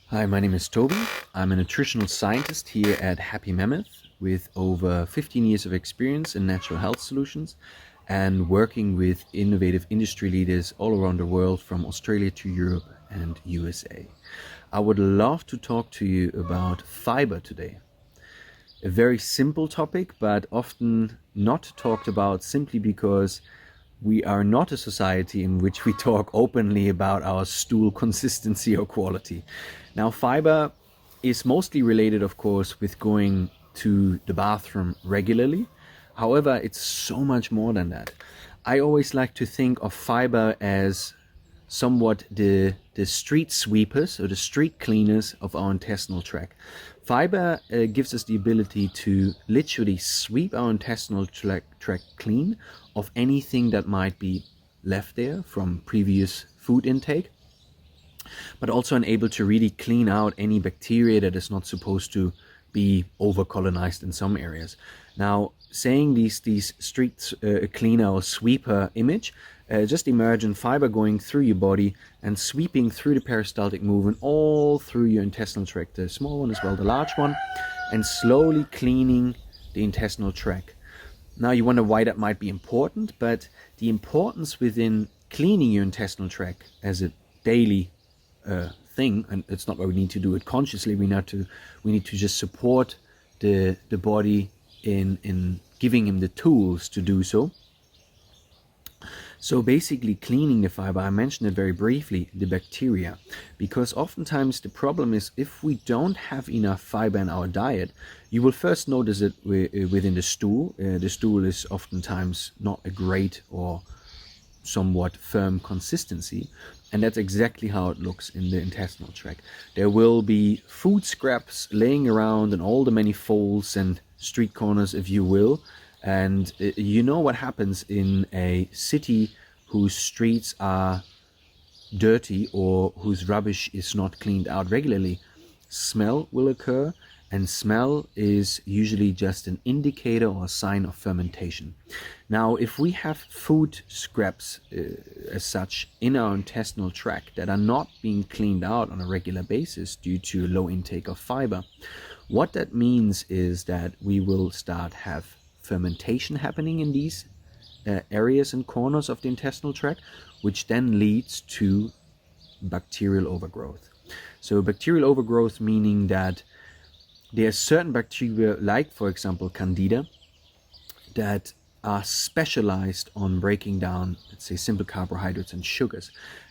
Hi, my name is Tobie. I'm a nutritional scientist here at Happy Mammoth with over 15 years of experience in natural health solutions and working with innovative industry leaders all around the world from Australia to Europe and USA. I would love to talk to you about fiber today. A very simple topic, but often not talked about simply because we are not a society in which we talk openly about our stool consistency or quality. Now, fiber is mostly related, of course, with going to the bathroom regularly. However, it's so much more than that. I always like to think of fiber as somewhat the street sweepers or the street cleaners of our intestinal tract. Fiber gives us the ability to literally sweep our intestinal tract clean of anything that might be left there from previous food intake, but also unable to really clean out any bacteria that is not supposed to be over-colonized in some areas. Now, saying these street cleaner or sweeper image, just imagine fiber going through your body and sweeping through the peristaltic movement all through your intestinal tract, the small one as well, the large one, and slowly cleaning the intestinal tract. Now you wonder why that might be important, but the importance within cleaning your intestinal tract as a daily thing, and it's not why we need to do it consciously. We need to just support the body in giving him the tools to do so. So basically cleaning the fiber, I mentioned it very briefly, the bacteria, because oftentimes the problem is if we don't have enough fiber in our diet, you will first notice it within the stool. The stool is oftentimes not a great or somewhat firm consistency, and that's exactly how it looks in the intestinal tract. There will be food scraps laying around in all the many folds and street corners, if you will, and you know what happens in a city whose streets are dirty or whose rubbish is not cleaned out regularly. Smell will occur, and smell is usually just an indicator or a sign of fermentation. Now, if we have food scraps as such in our intestinal tract that are not being cleaned out on a regular basis due to low intake of fiber, what that means is that we will start have fermentation happening in these areas and corners of the intestinal tract, which then leads to bacterial overgrowth. So bacterial overgrowth meaning that there are certain bacteria, like for example Candida, that are specialized on breaking down, let's say, simple carbohydrates and sugars,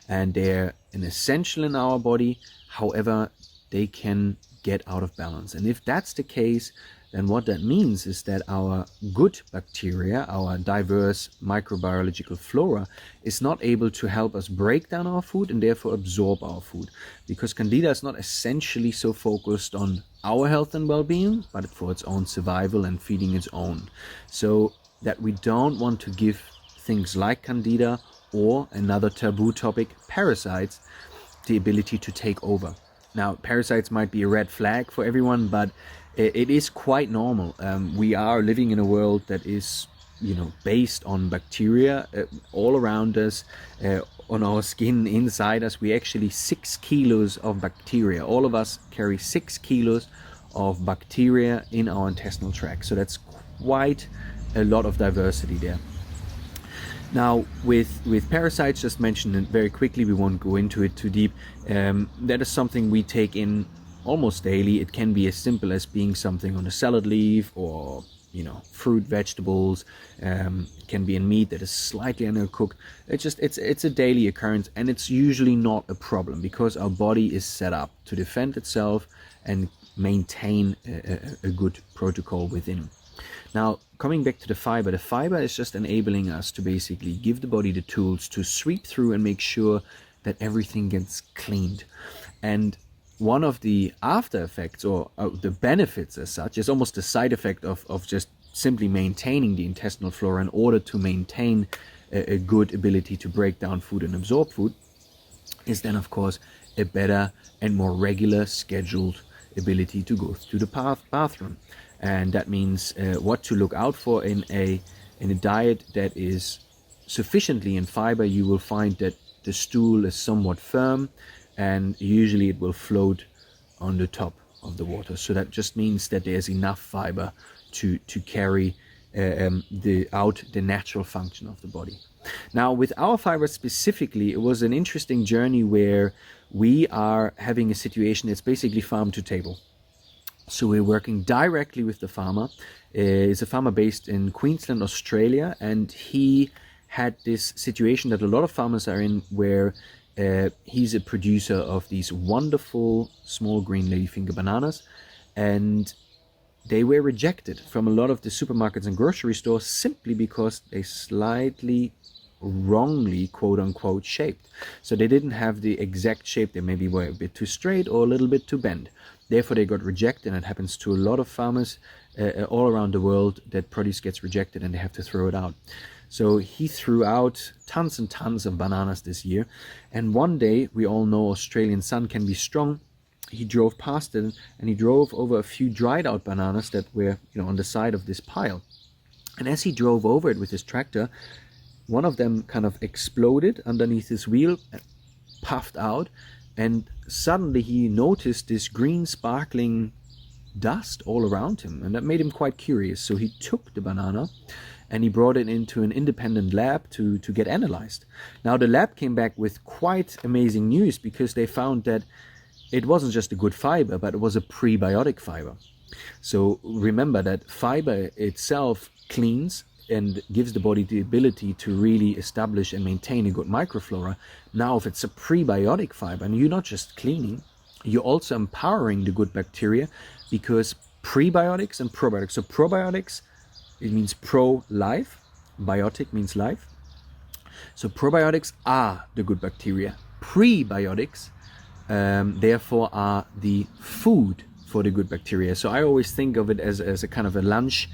and they're an essential in our body. However, they can get out of balance, and if that's the case, then what that means is that our good bacteria, our diverse microbiological flora, is not able to help us break down our food and therefore absorb our food, because Candida is not essentially so focused on our health and well-being, but for its own survival and feeding its own. So that we don't want to give things like Candida or another taboo topic, parasites, the ability to take over. Now, parasites might be a red flag for everyone, but it is quite normal. We are living in a world that is, based on bacteria all around us, on our skin, inside us. We actually 6 kilos of bacteria. All of us carry 6 kilos of bacteria in our intestinal tract. So that's quite a lot of diversity there. Now, with parasites, just mentioned it very quickly, we won't go into it too deep. That is something we take in almost daily. It can be as simple as being something on a salad leaf or, fruit, vegetables. It can be in meat that is slightly undercooked. It's a daily occurrence, and it's usually not a problem because our body is set up to defend itself and maintain a good protocol within. Now, coming back to the fiber is just enabling us to basically give the body the tools to sweep through and make sure that everything gets cleaned. And one of the after effects or the benefits as such is almost a side effect of just simply maintaining the intestinal flora in order to maintain a good ability to break down food and absorb food, is then of course a better and more regular scheduled ability to go to the bathroom. And that means what to look out for in a diet that is sufficiently in fiber. You will find that the stool is somewhat firm, and usually it will float on the top of the water. So that just means that there's enough fiber to carry out the natural function of the body. Now, with our fiber specifically, it was an interesting journey where we are having a situation that's basically farm to table. So we're working directly with the farmer. It's a farmer based in Queensland, Australia, and he had this situation that a lot of farmers are in, where he's a producer of these wonderful small green ladyfinger bananas, and they were rejected from a lot of the supermarkets and grocery stores simply because they slightly wrongly, quote unquote, shaped. So they didn't have the exact shape. They maybe were a bit too straight or a little bit too bent. Therefore they got rejected, and it happens to a lot of farmers all around the world, that produce gets rejected and they have to throw it out. So he threw out tons and tons of bananas this year, and one day, we all know Australian sun can be strong, he drove past it and he drove over a few dried out bananas that were, on the side of this pile. And as he drove over it with his tractor, one of them kind of exploded underneath his wheel, puffed out, and suddenly he noticed this green sparkling dust all around him, and that made him quite curious. So he took the banana and he brought it into an independent lab to get analyzed. Now the lab came back with quite amazing news, because they found that it wasn't just a good fiber, but it was a prebiotic fiber. So remember that fiber itself cleans and gives the body the ability to really establish and maintain a good microflora. Now, if it's a prebiotic fiber, and you're not just cleaning, you're also empowering the good bacteria, because prebiotics and probiotics. So probiotics, it means pro-life, biotic means life. So probiotics are the good bacteria. Prebiotics, therefore, are the food for the good bacteria. So I always think of it as a kind of a lunch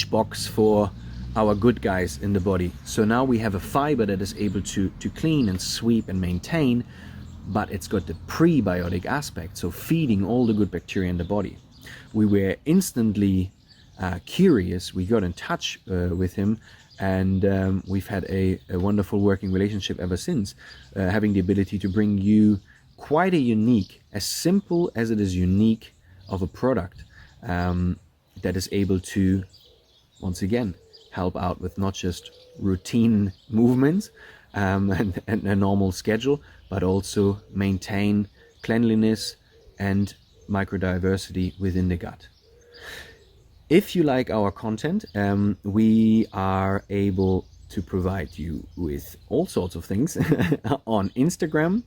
box for our good guys in the body. So now we have a fiber that is able to clean and sweep and maintain, but it's got the prebiotic aspect, so feeding all the good bacteria in the body. We were instantly curious. We got in touch with him, and we've had a wonderful working relationship ever since, having the ability to bring you quite a unique, as simple as it is unique, of a product that is able to, once again, help out with not just routine movements and a normal schedule, but also maintain cleanliness and microdiversity within the gut. If you like our content, we are able to provide you with all sorts of things on Instagram,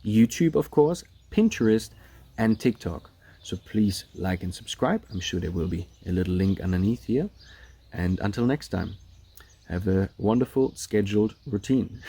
YouTube, of course, Pinterest, and TikTok. So please like and subscribe. I'm sure there will be a little link underneath here. And until next time, have a wonderful scheduled routine.